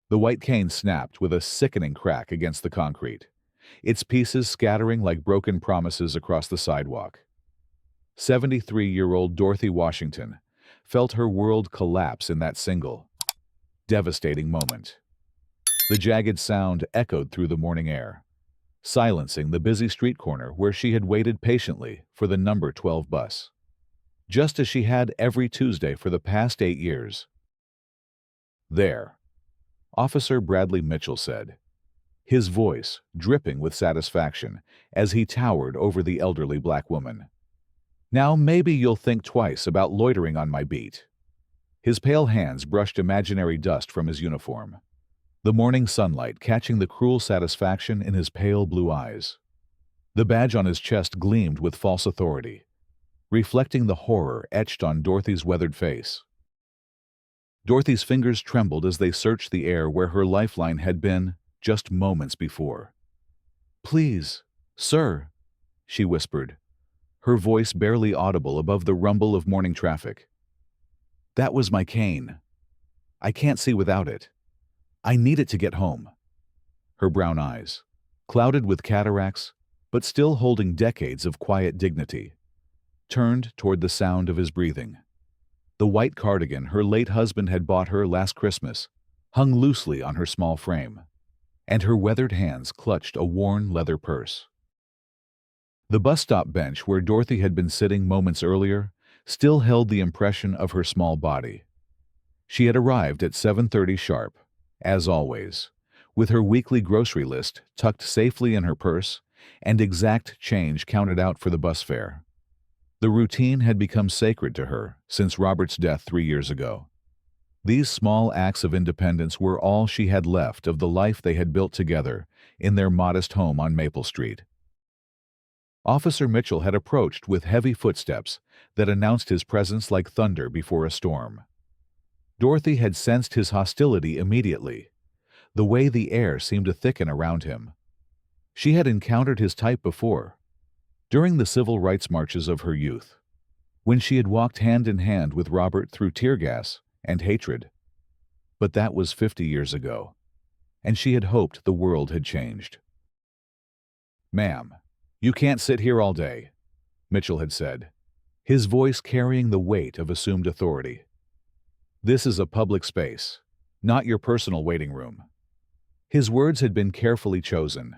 The white cane snapped with a sickening crack against the concrete, its pieces scattering like broken promises across the sidewalk. 73-year-old Dorothy Washington felt her world collapse in that single, devastating moment. The jagged sound echoed through the morning air, silencing the busy street corner where she had waited patiently for the number 12 bus, just as she had every Tuesday for the past 8 years. "There," Officer Bradley Mitchell said, his voice dripping with satisfaction as he towered over the elderly black woman. "Now maybe you'll think twice about loitering on my beat." His pale hands brushed imaginary dust from his uniform, the morning sunlight catching the cruel satisfaction in his pale blue eyes. The badge on his chest gleamed with false authority, reflecting the horror etched on Dorothy's weathered face. Dorothy's fingers trembled as they searched the air where her lifeline had been just moments before. "Please, sir," she whispered, her voice barely audible above the rumble of morning traffic. "That was my cane. I can't see without it. I need it to get home." Her brown eyes, clouded with cataracts, but still holding decades of quiet dignity, turned toward the sound of his breathing. The white cardigan her late husband had bought her last Christmas hung loosely on her small frame, and her weathered hands clutched a worn leather purse. The bus stop bench where Dorothy had been sitting moments earlier still held the impression of her small body. She had arrived at 7:30 sharp, as always, with her weekly grocery list tucked safely in her purse and exact change counted out for the bus fare. The routine had become sacred to her since Robert's death 3 years ago. These small acts of independence were all she had left of the life they had built together in their modest home on Maple Street. Officer Mitchell had approached with heavy footsteps that announced his presence like thunder before a storm. Dorothy had sensed his hostility immediately, the way the air seemed to thicken around him. She had encountered his type before, during the civil rights marches of her youth, when she had walked hand in hand with Robert through tear gas and hatred. But that was 50 years ago, and she had hoped the world had changed. "Ma'am, you can't sit here all day," Mitchell had said, his voice carrying the weight of assumed authority. "This is a public space, not your personal waiting room." His words had been carefully chosen,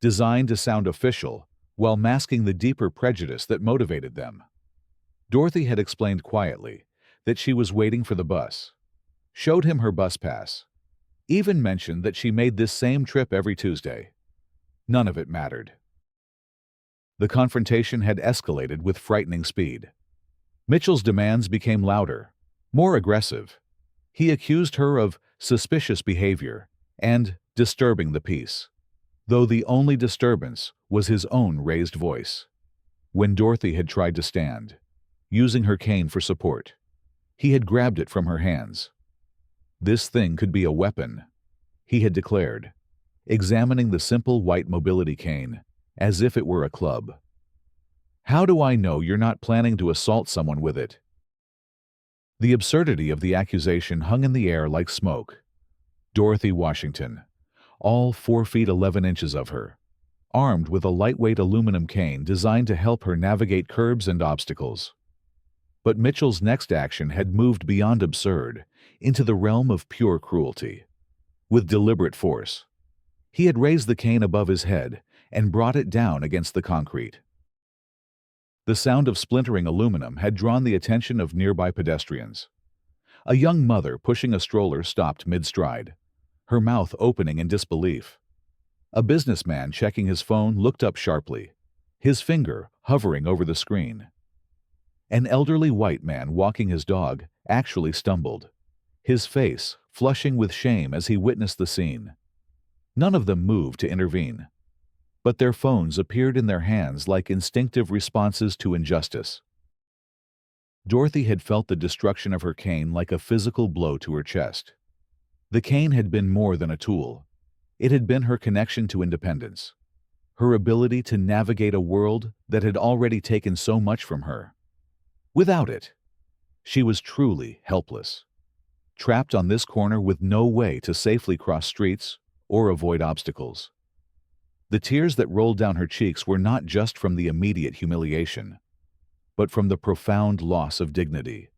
designed to sound official while masking the deeper prejudice that motivated them. Dorothy had explained quietly that she was waiting for the bus, showed him her bus pass, even mentioned that she made this same trip every Tuesday. None of it mattered. The confrontation had escalated with frightening speed. Mitchell's demands became louder, more aggressive. He accused her of suspicious behavior and disturbing the peace, though the only disturbance was his own raised voice. When Dorothy had tried to stand, using her cane for support, he had grabbed it from her hands. "This thing could be a weapon," he had declared, examining the simple white mobility cane as if it were a club. "How do I know you're not planning to assault someone with it?" The absurdity of the accusation hung in the air like smoke. Dorothy Washington, all 4 feet 11 inches of her, armed with a lightweight aluminum cane designed to help her navigate curbs and obstacles. But Mitchell's next action had moved beyond absurd into the realm of pure cruelty. With deliberate force, he had raised the cane above his head and brought it down against the concrete. The sound of splintering aluminum had drawn the attention of nearby pedestrians. A young mother pushing a stroller stopped mid-stride, her mouth opening in disbelief. A businessman checking his phone looked up sharply, his finger hovering over the screen. An elderly white man walking his dog actually stumbled, his face flushing with shame as he witnessed the scene. None of them moved to intervene, but their phones appeared in their hands like instinctive responses to injustice. Dorothy had felt the destruction of her cane like a physical blow to her chest. The cane had been more than a tool. It had been her connection to independence, her ability to navigate a world that had already taken so much from her. Without it, she was truly helpless. trapped on this corner with no way to safely cross streets or avoid obstacles. The tears that rolled down her cheeks were not just from the immediate humiliation, but from the profound loss of dignity.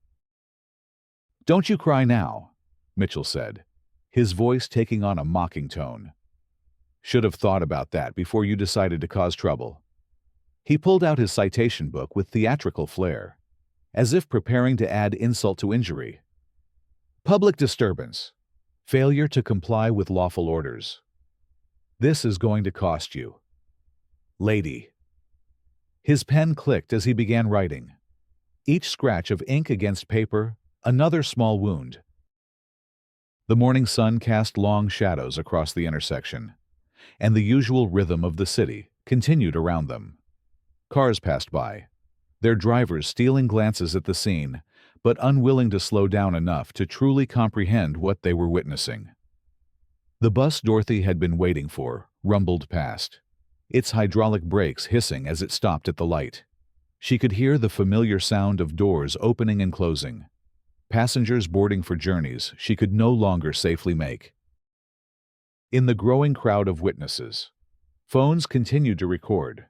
"Don't you cry now," Mitchell said, his voice taking on a mocking tone. "Should have thought about that before you decided to cause trouble." He pulled out his citation book with theatrical flair, as if preparing to add insult to injury. "Public disturbance. Failure to comply with lawful orders. This is going to cost you. Lady." His pen clicked as he began writing. Each scratch of ink against paper, another small wound. The morning sun cast long shadows across the intersection, and the usual rhythm of the city continued around them. Cars passed by, their drivers stealing glances at the scene, but unwilling to slow down enough to truly comprehend what they were witnessing. The bus Dorothy had been waiting for rumbled past, its hydraulic brakes hissing as it stopped at the light. She could hear the familiar sound of doors opening and closing, passengers boarding for journeys she could no longer safely make. In the growing crowd of witnesses, phones continued to record.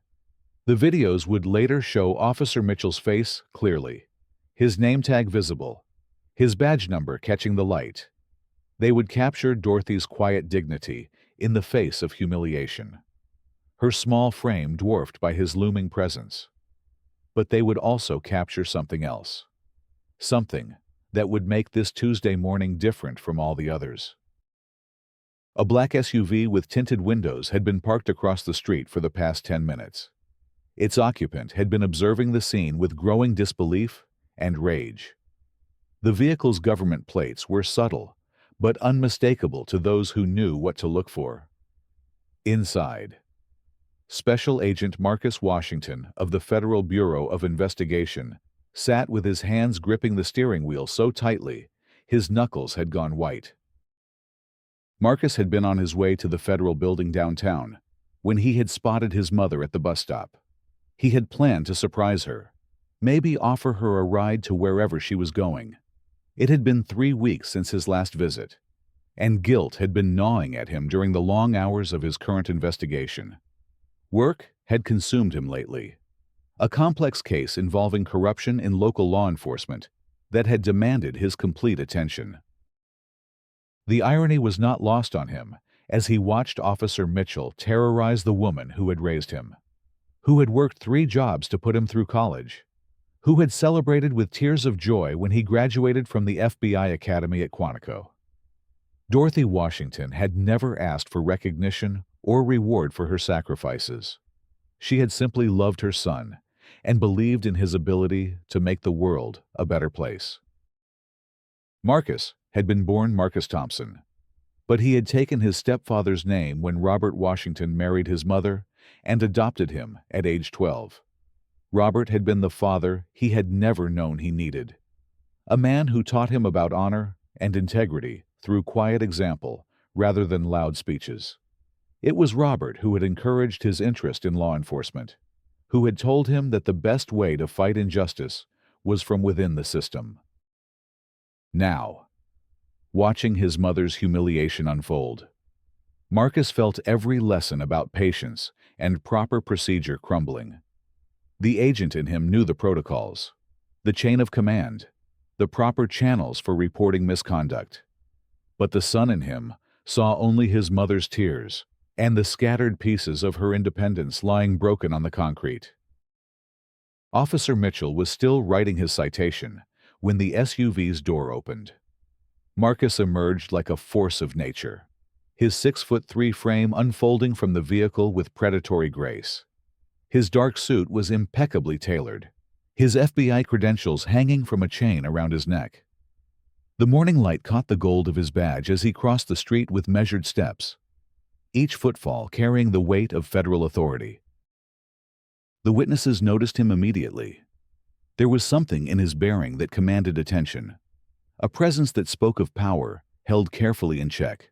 The videos would later show Officer Mitchell's face clearly, his name tag visible, his badge number catching the light. They would capture Dorothy's quiet dignity in the face of humiliation, her small frame dwarfed by his looming presence. But they would also capture something else, something that would make this Tuesday morning different from all the others. A black SUV with tinted windows had been parked across the street for the past 10 minutes. Its occupant had been observing the scene with growing disbelief and rage. The vehicle's government plates were subtle, but unmistakable to those who knew what to look for. Inside, Special Agent Marcus Washington of the Federal Bureau of Investigation sat with his hands gripping the steering wheel so tightly, his knuckles had gone white. Marcus had been on his way to the federal building downtown when he had spotted his mother at the bus stop. He had planned to surprise her, maybe offer her a ride to wherever she was going. It had been 3 weeks since his last visit, and guilt had been gnawing at him during the long hours of his current investigation. Work had consumed him lately, a complex case involving corruption in local law enforcement that had demanded his complete attention. The irony was not lost on him as he watched Officer Mitchell terrorize the woman who had raised him, who had worked 3 jobs to put him through college, who had celebrated with tears of joy when he graduated from the FBI Academy at Quantico. Dorothy Washington had never asked for recognition or reward for her sacrifices. She had simply loved her son and believed in his ability to make the world a better place. Marcus had been born Marcus Thompson, but he had taken his stepfather's name when Robert Washington married his mother and adopted him at age 12. Robert had been the father he had never known he needed, a man who taught him about honor and integrity through quiet example rather than loud speeches. It was Robert who had encouraged his interest in law enforcement, who had told him that the best way to fight injustice was from within the system. Now, watching his mother's humiliation unfold, Marcus felt every lesson about patience and proper procedure crumbling. The agent in him knew the protocols, the chain of command, the proper channels for reporting misconduct. But the son in him saw only his mother's tears and the scattered pieces of her independence lying broken on the concrete. Officer Mitchell was still writing his citation when the SUV's door opened. Marcus emerged like a force of nature, his 6'3" frame unfolding from the vehicle with predatory grace. His dark suit was impeccably tailored, his FBI credentials hanging from a chain around his neck. The morning light caught the gold of his badge as he crossed the street with measured steps, each footfall carrying the weight of federal authority. The witnesses noticed him immediately. There was something in his bearing that commanded attention, a presence that spoke of power held carefully in check.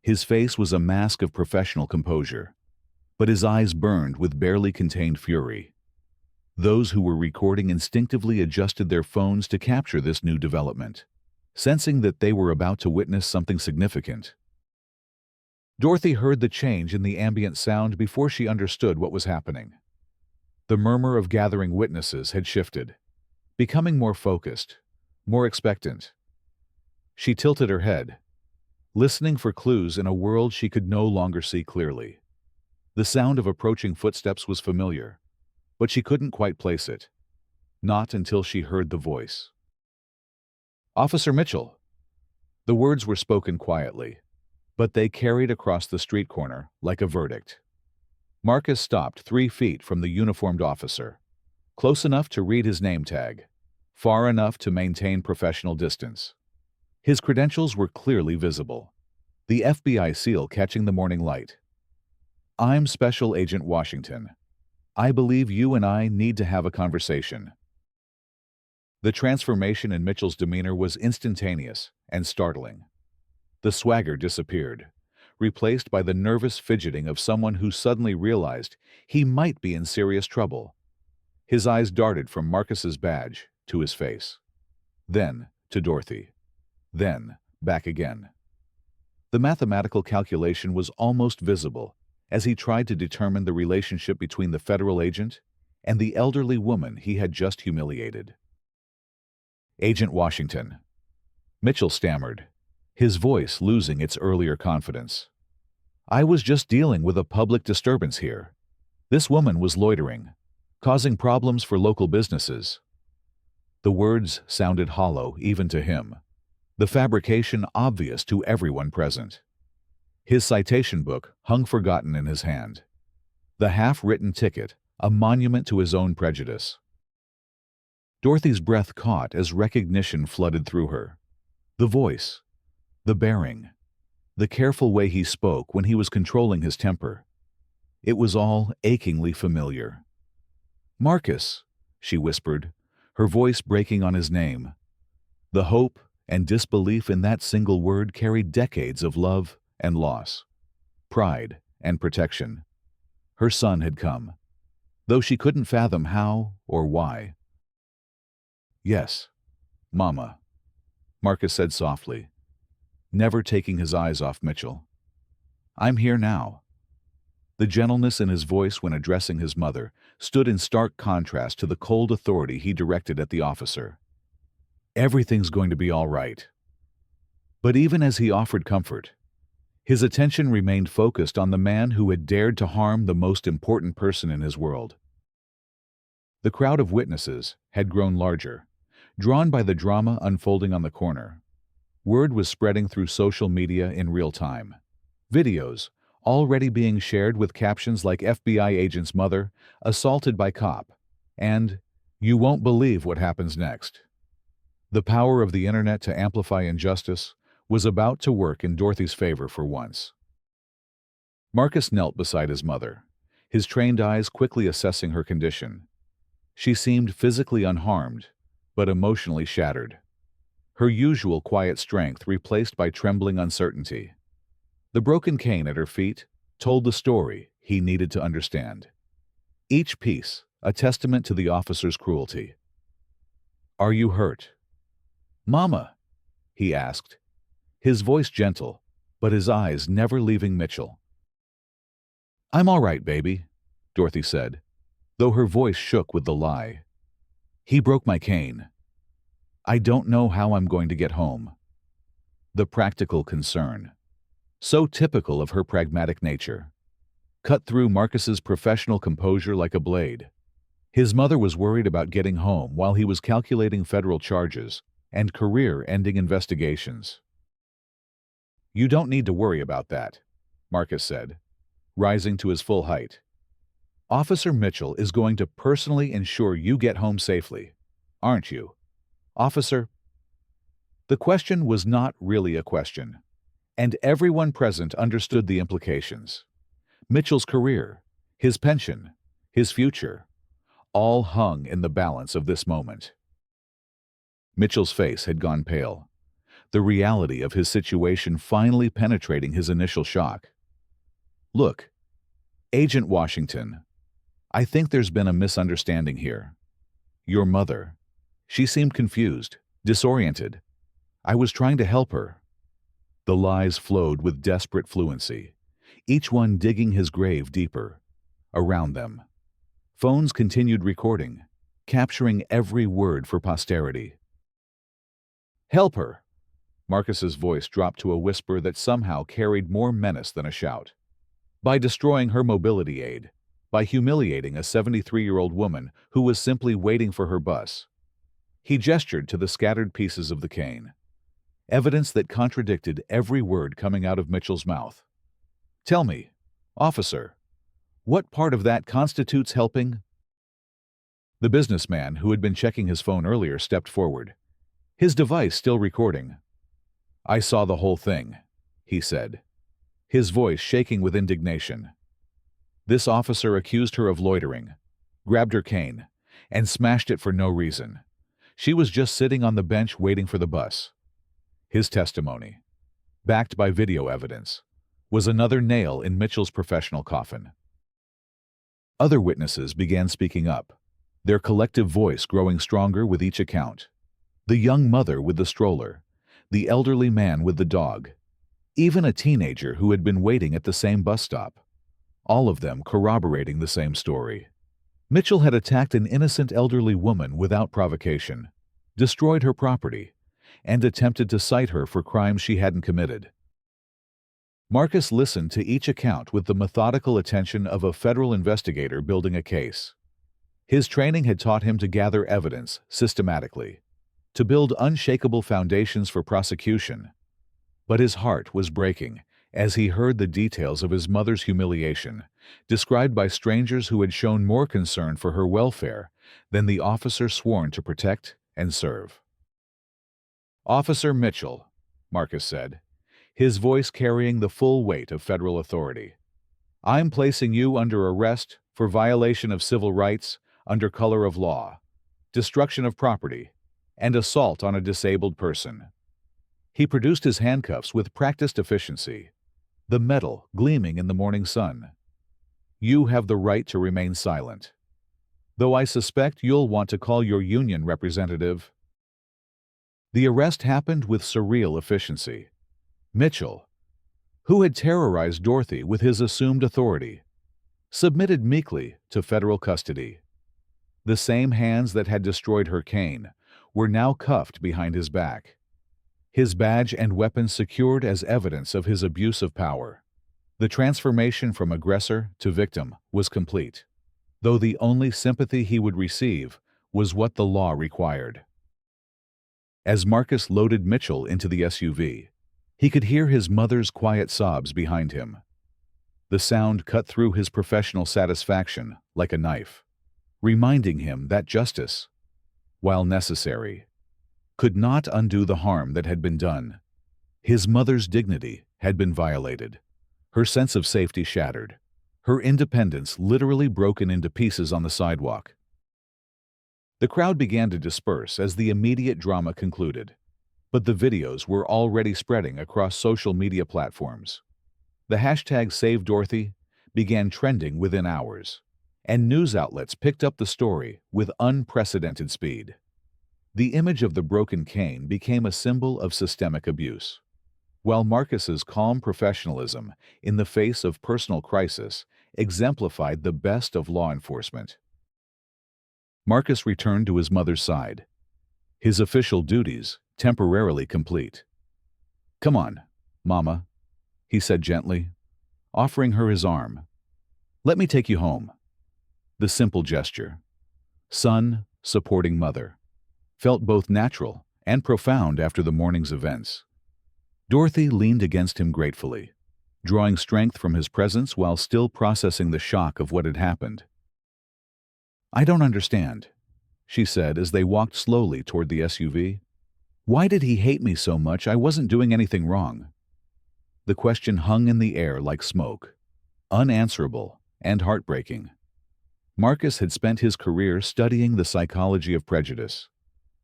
His face was a mask of professional composure, but his eyes burned with barely contained fury. Those who were recording instinctively adjusted their phones to capture this new development, sensing that they were about to witness something significant. Dorothy heard the change in the ambient sound before she understood what was happening. The murmur of gathering witnesses had shifted, becoming more focused, more expectant. She tilted her head, listening for clues in a world she could no longer see clearly. The sound of approaching footsteps was familiar, but she couldn't quite place it. Not until she heard the voice. "Officer Mitchell." The words were spoken quietly, but they carried across the street corner like a verdict. Marcus stopped 3 feet from the uniformed officer, close enough to read his name tag, far enough to maintain professional distance. His credentials were clearly visible, the FBI seal catching the morning light. "I'm Special Agent Washington. I believe you and I need to have a conversation." The transformation in Mitchell's demeanor was instantaneous and startling. The swagger disappeared, replaced by the nervous fidgeting of someone who suddenly realized he might be in serious trouble. His eyes darted from Marcus's badge to his face, then to Dorothy, then back again. The mathematical calculation was almost visible as he tried to determine the relationship between the federal agent and the elderly woman he had just humiliated. "Agent Washington," Mitchell stammered, his voice losing its earlier confidence. "I was just dealing with a public disturbance here. This woman was loitering, causing problems for local businesses." The words sounded hollow even to him, the fabrication obvious to everyone present. His citation book hung forgotten in his hand, the half-written ticket a monument to his own prejudice. Dorothy's breath caught as recognition flooded through her. The voice, the bearing, the careful way he spoke when he was controlling his temper. It was all achingly familiar. "Marcus," she whispered, her voice breaking on his name. The hope and disbelief in that single word carried decades of love and loss, pride and protection. Her son had come, though she couldn't fathom how or why. "Yes, Mama," Marcus said softly, never taking his eyes off Mitchell. "I'm here now." The gentleness in his voice when addressing his mother stood in stark contrast to the cold authority he directed at the officer. "Everything's going to be all right." But even as he offered comfort, his attention remained focused on the man who had dared to harm the most important person in his world. The crowd of witnesses had grown larger, drawn by the drama unfolding on the corner. Word was spreading through social media in real time. Videos already being shared with captions like "FBI agent's mother assaulted by cop" and "You won't believe what happens next." The power of the internet to amplify injustice was about to work in Dorothy's favor for once. Marcus knelt beside his mother, his trained eyes quickly assessing her condition. She seemed physically unharmed, but emotionally shattered. Her usual quiet strength replaced by trembling uncertainty. The broken cane at her feet told the story he needed to understand. Each piece a testament to the officer's cruelty. "Are you hurt?" "Mama," he asked, his voice gentle, but his eyes never leaving Mitchell. "I'm all right, baby," Dorothy said, though her voice shook with the lie. "He broke my cane. I don't know how I'm going to get home." The practical concern, so typical of her pragmatic nature, cut through Marcus's professional composure like a blade. His mother was worried about getting home while he was calculating federal charges and career-ending investigations. "You don't need to worry about that," Marcus said, rising to his full height. "Officer Mitchell is going to personally ensure you get home safely, aren't you, Officer?" The question was not really a question, and everyone present understood the implications. Mitchell's career, his pension, his future, all hung in the balance of this moment. Mitchell's face had gone pale, the reality of his situation finally penetrating his initial shock. "Look, Agent Washington, I think there's been a misunderstanding here. Your mother, she seemed confused, disoriented. I was trying to help her." The lies flowed with desperate fluency, each one digging his grave deeper. Around them, phones continued recording, capturing every word for posterity. "Help her!" Marcus's voice dropped to a whisper that somehow carried more menace than a shout. "By destroying her mobility aid, by humiliating a 73-year-old woman who was simply waiting for her bus." He gestured to the scattered pieces of the cane, evidence that contradicted every word coming out of Mitchell's mouth. "Tell me, officer, what part of that constitutes helping?" The businessman, who had been checking his phone earlier, stepped forward, his device still recording. "I saw the whole thing," he said, his voice shaking with indignation. "This officer accused her of loitering, grabbed her cane, and smashed it for no reason. She was just sitting on the bench waiting for the bus." His testimony, backed by video evidence, was another nail in Mitchell's professional coffin. Other witnesses began speaking up, their collective voice growing stronger with each account. The young mother with the stroller, the elderly man with the dog, even a teenager who had been waiting at the same bus stop, all of them corroborating the same story. Mitchell had attacked an innocent elderly woman without provocation, destroyed her property, and attempted to cite her for crimes she hadn't committed. Marcus listened to each account with the methodical attention of a federal investigator building a case. His training had taught him to gather evidence systematically, to build unshakable foundations for prosecution. But his heart was breaking as he heard the details of his mother's humiliation, described by strangers who had shown more concern for her welfare than the officer sworn to protect and serve. "Officer Mitchell," Marcus said, his voice carrying the full weight of federal authority, "I'm placing you under arrest for violation of civil rights under color of law, destruction of property, and assault on a disabled person." He produced his handcuffs with practiced efficiency, the metal gleaming in the morning sun. "You have the right to remain silent, though I suspect you'll want to call your union representative." The arrest happened with surreal efficiency. Mitchell, who had terrorized Dorothy with his assumed authority, submitted meekly to federal custody. The same hands that had destroyed her cane were now cuffed behind his back, his badge and weapon secured as evidence of his abuse of power. The transformation from aggressor to victim was complete, though the only sympathy he would receive was what the law required. As Marcus loaded Mitchell into the SUV, he could hear his mother's quiet sobs behind him. The sound cut through his professional satisfaction like a knife, reminding him that justice, while necessary, could not undo the harm that had been done. His mother's dignity had been violated, her sense of safety shattered, her independence literally broken into pieces on the sidewalk. The crowd began to disperse as the immediate drama concluded, but the videos were already spreading across social media platforms. The hashtag #SaveDorothy began trending within hours, and news outlets picked up the story with unprecedented speed. The image of the broken cane became a symbol of systemic abuse, while Marcus's calm professionalism in the face of personal crisis exemplified the best of law enforcement. Marcus returned to his mother's side, his official duties temporarily complete. "Come on, Mama," he said gently, offering her his arm. "Let me take you home." The simple gesture, son supporting mother, felt both natural and profound after the morning's events. Dorothy leaned against him gratefully, drawing strength from his presence while still processing the shock of what had happened. "I don't understand," she said as they walked slowly toward the SUV. "Why did he hate me so much? I wasn't doing anything wrong." The question hung in the air like smoke, unanswerable and heartbreaking. Marcus had spent his career studying the psychology of prejudice,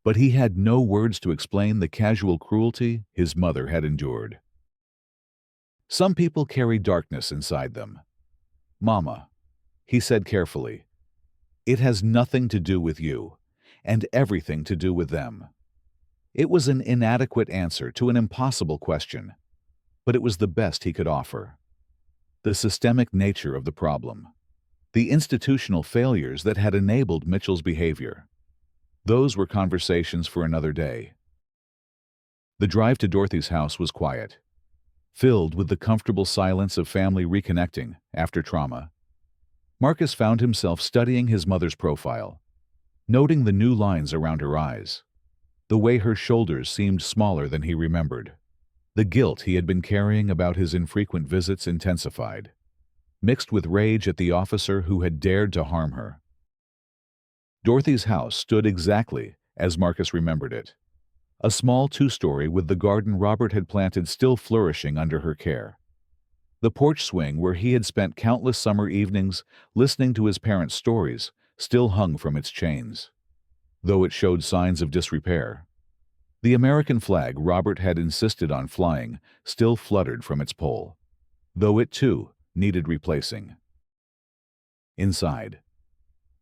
but he had no words to explain the casual cruelty his mother had endured. "Some people carry darkness inside them. Mama," he said carefully, "it has nothing to do with you, and everything to do with them. It was an inadequate answer to an impossible question, but it was the best he could offer. The systemic nature of the problem. The institutional failures that had enabled Mitchell's behavior. Those were conversations for another day. The drive to Dorothy's house was quiet, filled with the comfortable silence of family reconnecting after trauma. Marcus found himself studying his mother's profile, noting the new lines around her eyes, the way her shoulders seemed smaller than he remembered. The guilt he had been carrying about his infrequent visits intensified, mixed with rage at the officer who had dared to harm her. Dorothy's house stood exactly as Marcus remembered it, a small two-story with the garden Robert had planted still flourishing under her care. The porch swing where he had spent countless summer evenings listening to his parents' stories still hung from its chains, though it showed signs of disrepair. The American flag Robert had insisted on flying still fluttered from its pole, though it too needed replacing. Inside,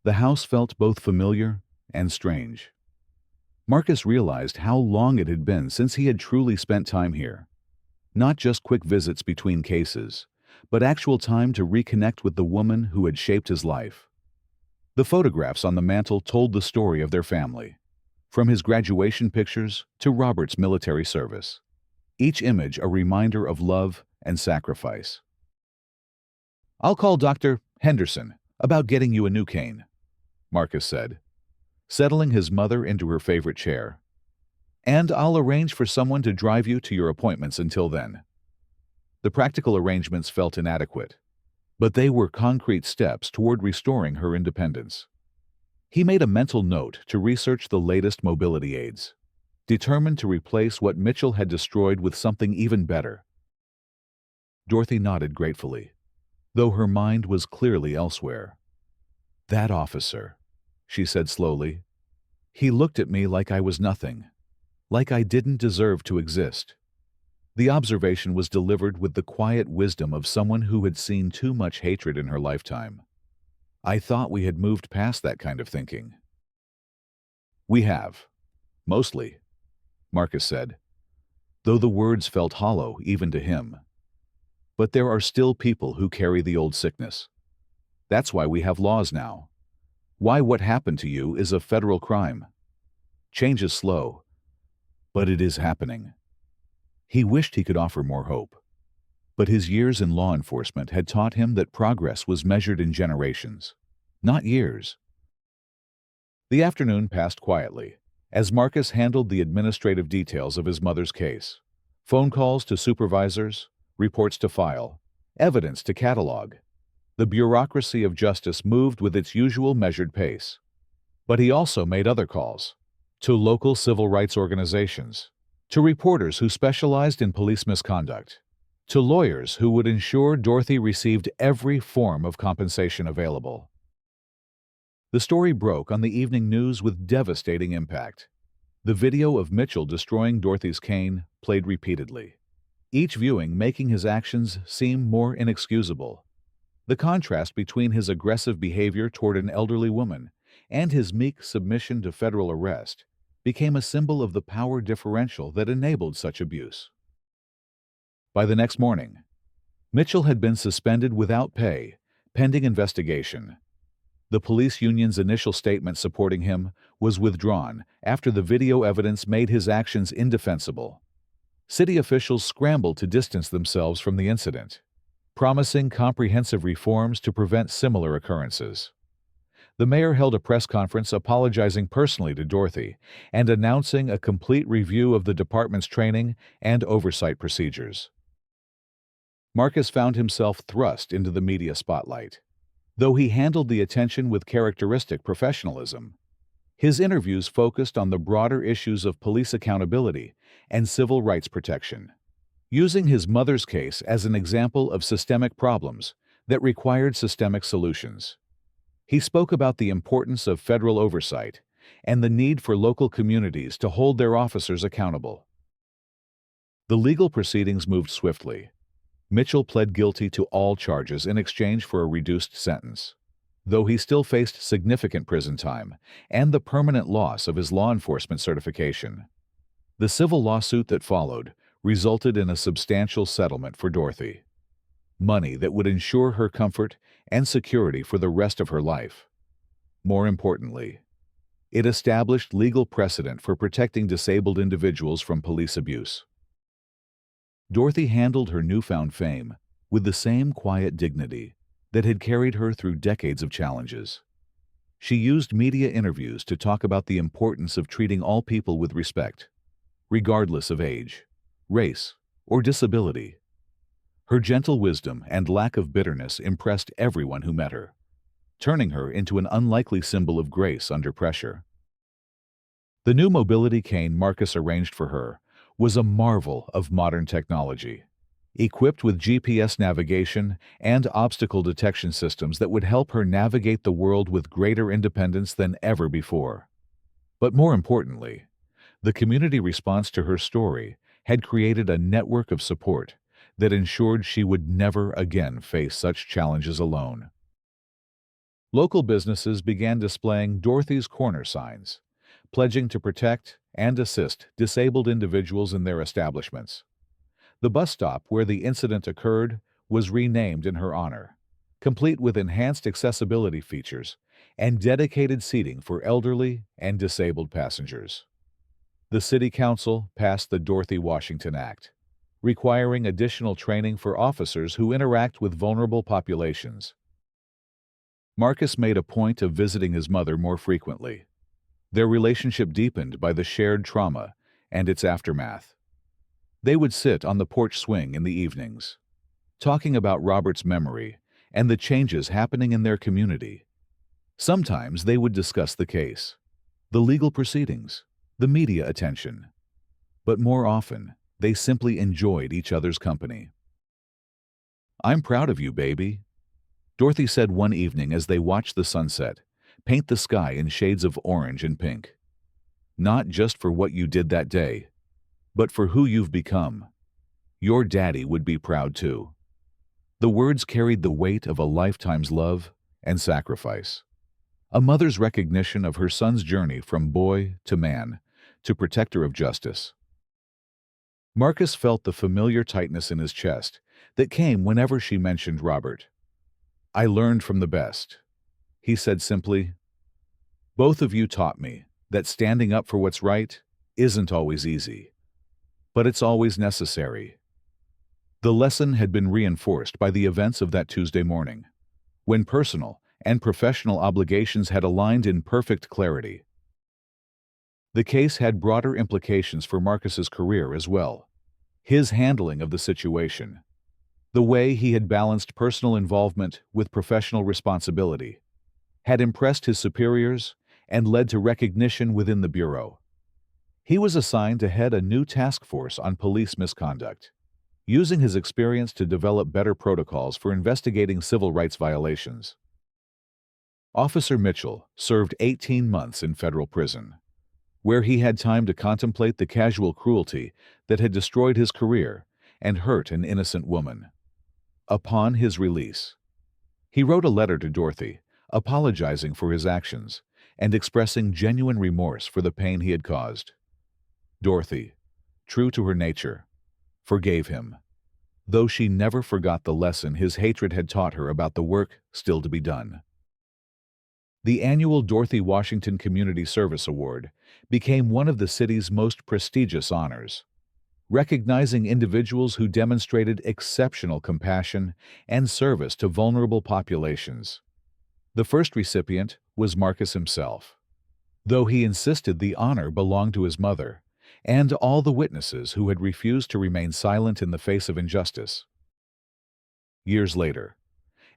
the house felt both familiar and strange. Marcus realized how long it had been since he had truly spent time here. Not just quick visits between cases, but actual time to reconnect with the woman who had shaped his life. The photographs on the mantel told the story of their family, from his graduation pictures to Robert's military service. Each image a reminder of love and sacrifice. "I'll call Dr. Henderson about getting you a new cane," Marcus said, settling his mother into her favorite chair. "And I'll arrange for someone to drive you to your appointments until then." The practical arrangements felt inadequate, but they were concrete steps toward restoring her independence. He made a mental note to research the latest mobility aids, determined to replace what Mitchell had destroyed with something even better. Dorothy nodded gratefully, though her mind was clearly elsewhere. "That officer," she said slowly. "He looked at me like I was nothing, like I didn't deserve to exist." The observation was delivered with the quiet wisdom of someone who had seen too much hatred in her lifetime. "I thought we had moved past that kind of thinking." "We have. Mostly," Marcus said, though the words felt hollow even to him. "But there are still people who carry the old sickness. That's why we have laws now. Why what happened to you is a federal crime. Change is slow, but it is happening." He wished he could offer more hope, but his years in law enforcement had taught him that progress was measured in generations, not years. The afternoon passed quietly, as Marcus handled the administrative details of his mother's case. Phone calls to supervisors, reports to file, evidence to catalog. The bureaucracy of justice moved with its usual measured pace. But he also made other calls, to local civil rights organizations, to reporters who specialized in police misconduct, to lawyers who would ensure Dorothy received every form of compensation available. The story broke on the evening news with devastating impact. The video of Mitchell destroying Dorothy's cane played repeatedly, each viewing making his actions seem more inexcusable. The contrast between his aggressive behavior toward an elderly woman and his meek submission to federal arrest became a symbol of the power differential that enabled such abuse. By the next morning, Mitchell had been suspended without pay, pending investigation. The police union's initial statement supporting him was withdrawn after the video evidence made his actions indefensible. City officials scrambled to distance themselves from the incident, promising comprehensive reforms to prevent similar occurrences. The mayor held a press conference apologizing personally to Dorothy and announcing a complete review of the department's training and oversight procedures. Marcus found himself thrust into the media spotlight, though he handled the attention with characteristic professionalism. His interviews focused on the broader issues of police accountability and civil rights protection, using his mother's case as an example of systemic problems that required systemic solutions. He spoke about the importance of federal oversight and the need for local communities to hold their officers accountable. The legal proceedings moved swiftly. Mitchell pled guilty to all charges in exchange for a reduced sentence, though he still faced significant prison time and the permanent loss of his law enforcement certification. The civil lawsuit that followed resulted in a substantial settlement for Dorothy, money that would ensure her comfort and security for the rest of her life. More importantly, it established legal precedent for protecting disabled individuals from police abuse. Dorothy handled her newfound fame with the same quiet dignity that had carried her through decades of challenges. She used media interviews to talk about the importance of treating all people with respect, regardless of age, race, or disability. Her gentle wisdom and lack of bitterness impressed everyone who met her, turning her into an unlikely symbol of grace under pressure. The new mobility cane Marcus arranged for her was a marvel of modern technology, equipped with GPS navigation and obstacle detection systems that would help her navigate the world with greater independence than ever before. But more importantly, the community response to her story had created a network of support that ensured she would never again face such challenges alone. Local businesses began displaying Dorothy's Corner signs, pledging to protect and assist disabled individuals in their establishments. The bus stop where the incident occurred was renamed in her honor, complete with enhanced accessibility features and dedicated seating for elderly and disabled passengers. The City Council passed the Dorothy Washington Act, requiring additional training for officers who interact with vulnerable populations. Marcus made a point of visiting his mother more frequently. Their relationship deepened by the shared trauma and its aftermath. They would sit on the porch swing in the evenings, talking about Robert's memory and the changes happening in their community. Sometimes they would discuss the case, the legal proceedings, the media attention. But more often, they simply enjoyed each other's company. "I'm proud of you, baby," Dorothy said one evening as they watched the sunset paint the sky in shades of orange and pink. "Not just for what you did that day, but for who you've become. Your daddy would be proud too." The words carried the weight of a lifetime's love and sacrifice. A mother's recognition of her son's journey from boy to man, to protector of justice. Marcus felt the familiar tightness in his chest that came whenever she mentioned Robert. "I learned from the best," he said simply. "Both of you taught me that standing up for what's right isn't always easy, but it's always necessary." The lesson had been reinforced by the events of that Tuesday morning, when personal and professional obligations had aligned in perfect clarity. The case had broader implications for Marcus's career as well. His handling of the situation, the way he had balanced personal involvement with professional responsibility, had impressed his superiors and led to recognition within the Bureau. He was assigned to head a new task force on police misconduct, using his experience to develop better protocols for investigating civil rights violations. Officer Mitchell served 18 months in federal prison, where he had time to contemplate the casual cruelty that had destroyed his career and hurt an innocent woman. Upon his release, he wrote a letter to Dorothy, apologizing for his actions and expressing genuine remorse for the pain he had caused. Dorothy, true to her nature, forgave him, though she never forgot the lesson his hatred had taught her about the work still to be done. The annual Dorothy Washington Community Service Award became one of the city's most prestigious honors, recognizing individuals who demonstrated exceptional compassion and service to vulnerable populations. The first recipient was Marcus himself, though he insisted the honor belonged to his mother and all the witnesses who had refused to remain silent in the face of injustice. Years later,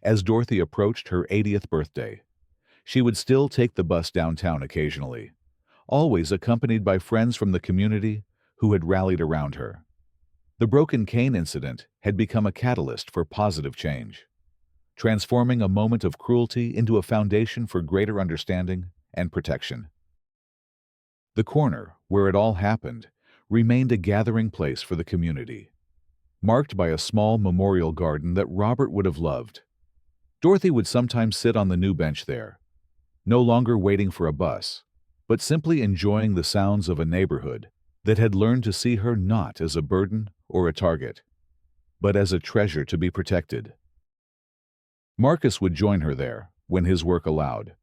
as Dorothy approached her 80th birthday, she would still take the bus downtown occasionally, always accompanied by friends from the community who had rallied around her. The broken cane incident had become a catalyst for positive change, transforming a moment of cruelty into a foundation for greater understanding and protection. The corner, where it all happened, remained a gathering place for the community, marked by a small memorial garden that Robert would have loved. Dorothy would sometimes sit on the new bench there, no longer waiting for a bus, but simply enjoying the sounds of a neighborhood that had learned to see her not as a burden or a target, but as a treasure to be protected. Marcus would join her there when his work allowed,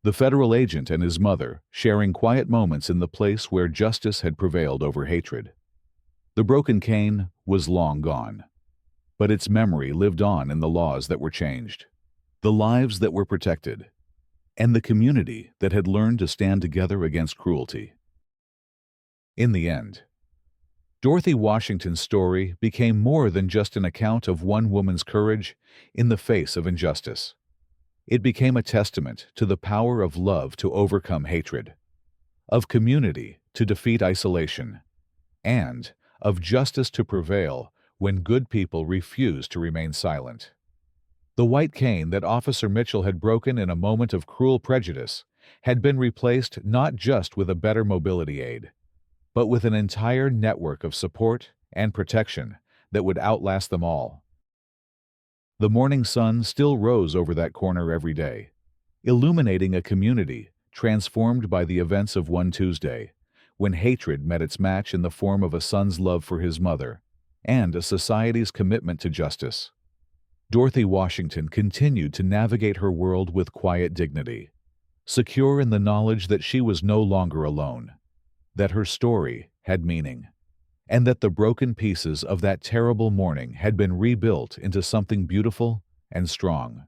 the federal agent and his mother sharing quiet moments in the place where justice had prevailed over hatred. The broken cane was long gone, but its memory lived on in the laws that were changed, the lives that were protected, and the community that had learned to stand together against cruelty. In the end, Dorothy Washington's story became more than just an account of one woman's courage in the face of injustice. It became a testament to the power of love to overcome hatred, of community to defeat isolation, and of justice to prevail when good people refuse to remain silent. The white cane that Officer Mitchell had broken in a moment of cruel prejudice had been replaced not just with a better mobility aid, but with an entire network of support and protection that would outlast them all. The morning sun still rose over that corner every day, illuminating a community transformed by the events of one Tuesday, when hatred met its match in the form of a son's love for his mother and a society's commitment to justice. Dorothy Washington continued to navigate her world with quiet dignity, secure in the knowledge that she was no longer alone, that her story had meaning, and that the broken pieces of that terrible morning had been rebuilt into something beautiful and strong.